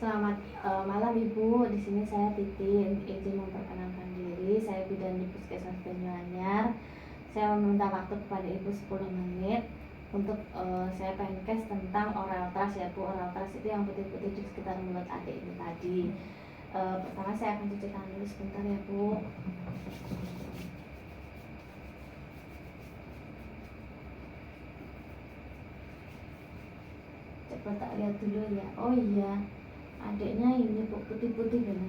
Selamat malam Ibu. Di sini saya Titi, izin memperkenalkan diri. Saya bidan di Puskesmas Banyuanyar. Saya meminta waktu kepada Ibu 10 menit untuk saya penkes tentang oral thrush ya Bu. Oral thrush itu yang putih-putih di sekitar mulut adik ini tadi. Pertama saya akan cuci tangan dulu sebentar ya Bu. Coba tak lihat dulu ya. Oh iya, adiknya ini Bu, putih-putih benar.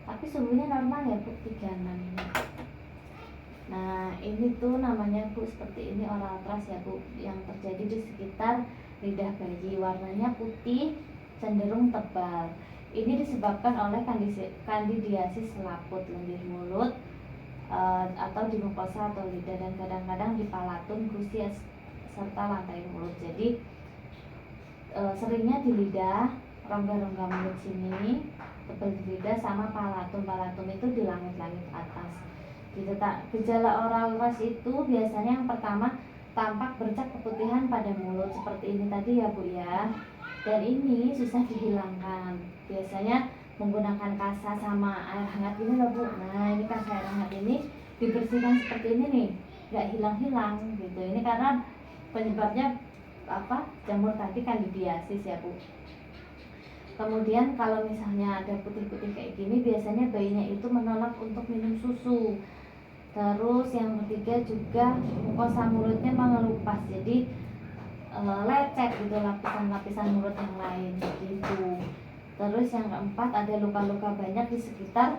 Tapi suhunya normal ya Bu, 36 ini. Nah ini tuh namanya Bu, seperti ini oral thrush ya Bu, yang terjadi di sekitar lidah bayi. Warnanya putih, cenderung tebal. Ini disebabkan oleh kandidiasis selaput lendir mulut atau di mukosa atau lidah, dan kadang-kadang di palatun, gusi serta lantai mulut. Jadi seringnya di lidah, rongga-rongga mulut sini, tebal di lidah, sama palatun. Palatun itu di langit-langit atas. Gejala oral thrush itu biasanya yang pertama tampak bercak keputihan pada mulut seperti ini tadi ya Bu ya. Dan ini susah dihilangkan. Biasanya menggunakan kasa sama air hangat ini loh Bu. Nah ini kasa air hangat ini dibersihkan seperti ini nih, nggak hilang-hilang gitu. Ini karena penyebabnya jamur tadi kandidiasis ya Bu. Kemudian kalau misalnya ada putih-putih kayak gini, biasanya bayinya itu menolak untuk minum susu. Terus yang ketiga juga mukosa mulutnya mengelupas, jadi lecet gitu lapisan-lapisan mulut yang lain gitu. Terus yang keempat ada luka-luka banyak di sekitar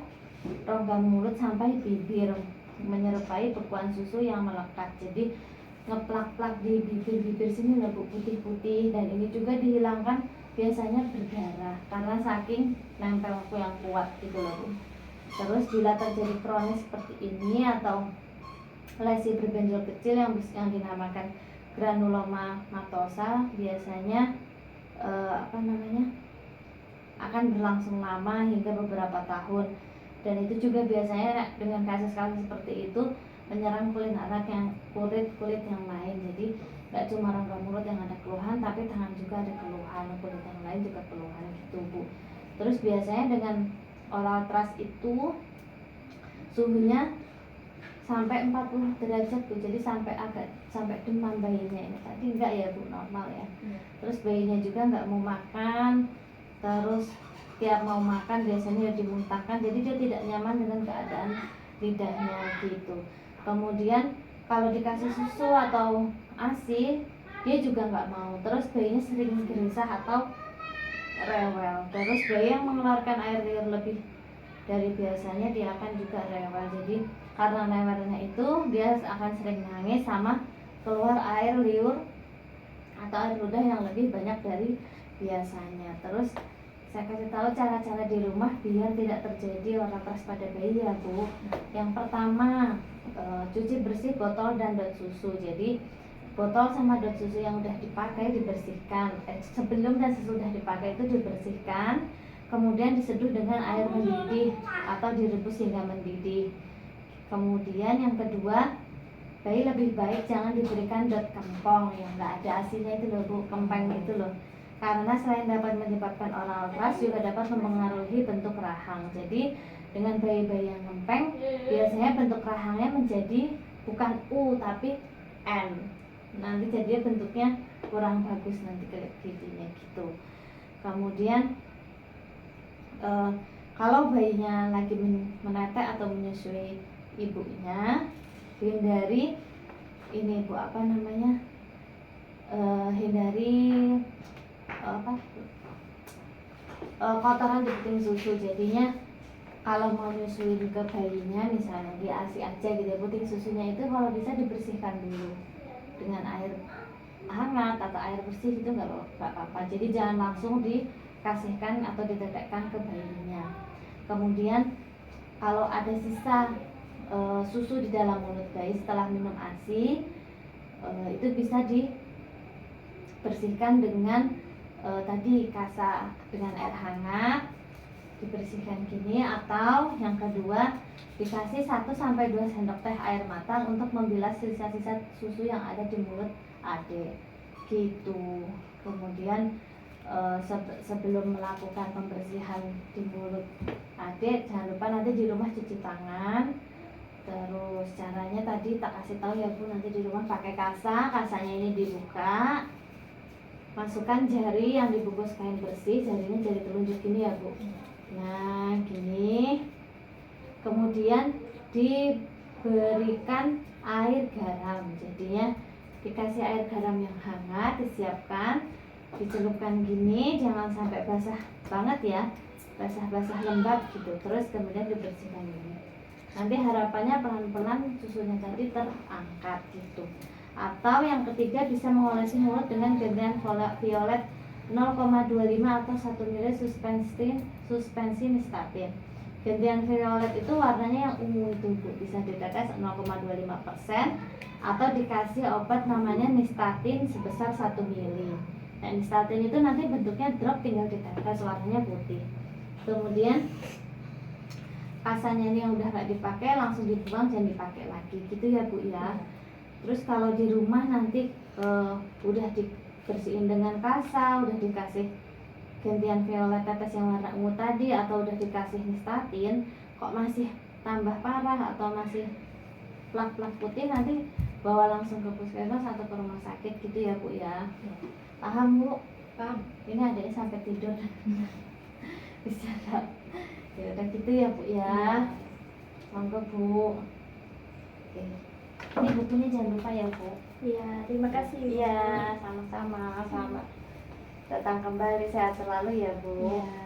rongga mulut sampai bibir, menyerupai bekuan susu yang melekat. Jadi ngeplak-plak di bibir-bibir sini lah Bu, putih-putih, dan ini juga dihilangkan biasanya berdarah karena saking nempel yang kuat gitu loh Bu. Terus bila terjadi kronis seperti ini atau lesi berbenjol kecil yang dinamakan granuloma matosa, biasanya akan berlangsung lama hingga beberapa tahun. Dan itu juga biasanya dengan kasus-kasus seperti itu menyerang kulit yang lain. Jadi nggak cuma rongga mulut yang ada keluhan, tapi tangan juga ada keluhan, kulit yang lain juga keluhan gitu Bu. Terus biasanya dengan oral thrush itu suhunya sampai 40 derajat Bu. Jadi sampai demam bayinya ini tadi enggak ya Bu, normal ya. Terus bayinya juga nggak mau makan, terus tiap mau makan biasanya dimuntahkan, jadi dia tidak nyaman dengan keadaan lidahnya gitu. Kemudian kalau dikasih susu atau ASI dia juga nggak mau. Terus bayinya sering gelisah atau rewel. Terus bayi yang mengeluarkan air liur lebih dari biasanya dia akan juga rewel. Jadi karena rewelnya itu dia akan sering nangis sama keluar air liur atau air ludah yang lebih banyak dari biasanya. Terus saya kasih tahu cara-cara di rumah biar tidak terjadi oral thrush pada bayi ya Bu. Yang pertama, cuci bersih botol dan dot susu. Jadi botol sama dot susu yang udah dipakai dibersihkan. Sebelum dan sesudah dipakai itu dibersihkan. Kemudian diseduh dengan air mendidih atau direbus hingga mendidih. Kemudian yang kedua, bayi lebih baik jangan diberikan dot kempong yang nggak ada asinya itu loh Bu, kempeng itu loh. Karena selain dapat menyebabkan oral thrush juga dapat mempengaruhi bentuk rahang. Jadi dengan bayi-bayi yang kempeng biasanya bentuk rahangnya menjadi bukan U tapi N. Nanti jadinya bentuknya kurang bagus nanti kayak giginya gitu. Kemudian kalau bayinya lagi menetek atau menyusui ibunya, hindari ini Bu, hindari kotoran di puting susu. Jadinya kalau mau nyusuin ke bayinya misalnya di ASI aja gitu ya, puting susunya itu kalau bisa dibersihkan dulu dengan air hangat atau air bersih, itu nggak apa-apa. Jadi jangan langsung dikasihkan atau ditetekkan ke bayinya. Kemudian kalau ada sisa susu di dalam mulut bayi setelah minum ASI, itu bisa dibersihkan dengan tadi kasa dengan air hangat, dibersihkan gini. Atau yang kedua, dikasih 1-2 sendok teh air matang untuk membilas sisa-sisa susu yang ada di mulut adik gitu. Kemudian sebelum melakukan pembersihan di mulut adik, jangan lupa nanti di rumah cuci tangan. Terus caranya tadi tak kasih tahu ya Bu, nanti di rumah pakai kasanya ini dibuka, masukkan jari yang dibungkus kain bersih, jarinya jari telunjuk gini ya Bu. Nah gini, kemudian diberikan air garam, jadinya dikasih air garam yang hangat, disiapkan, dicelupkan gini, jangan sampai basah banget ya, basah-basah lembab gitu. Terus kemudian dibersihkan gini. Nanti harapannya pelan-pelan susunya tadi terangkat gitu. Atau yang ketiga bisa mengolesi mulut dengan gantian violet 0,25 atau 1 ml suspensi nystatin. Gantian violet itu warnanya yang ungu itu Bu, bisa ditetes 0,25% atau dikasih obat namanya nystatin sebesar 1 ml. Nah, nystatin itu nanti bentuknya drop, tinggal ditetes, warnanya putih. Kemudian kasanya ini yang udah gak dipakai langsung dibuang, jangan dipakai lagi gitu ya Bu ya. Terus kalau di rumah nanti udah dibersihin dengan kasa, udah dikasih gantian violet tetes yang warna ungu tadi, atau udah dikasih nystatin kok masih tambah parah atau masih plak-plak putih, nanti bawa langsung ke puskesmas atau ke rumah sakit gitu ya Bu ya. Paham Bu? Paham. Ini adanya sampai tidur. Bisa tak? Ya udah gitu ya Bu ya. Monggo Bu. Oke. Ini bukunya jangan lupa ya Bu. Iya, terima kasih. Iya, sama-sama. Selamat datang kembali, sehat selalu ya Bu. Iya.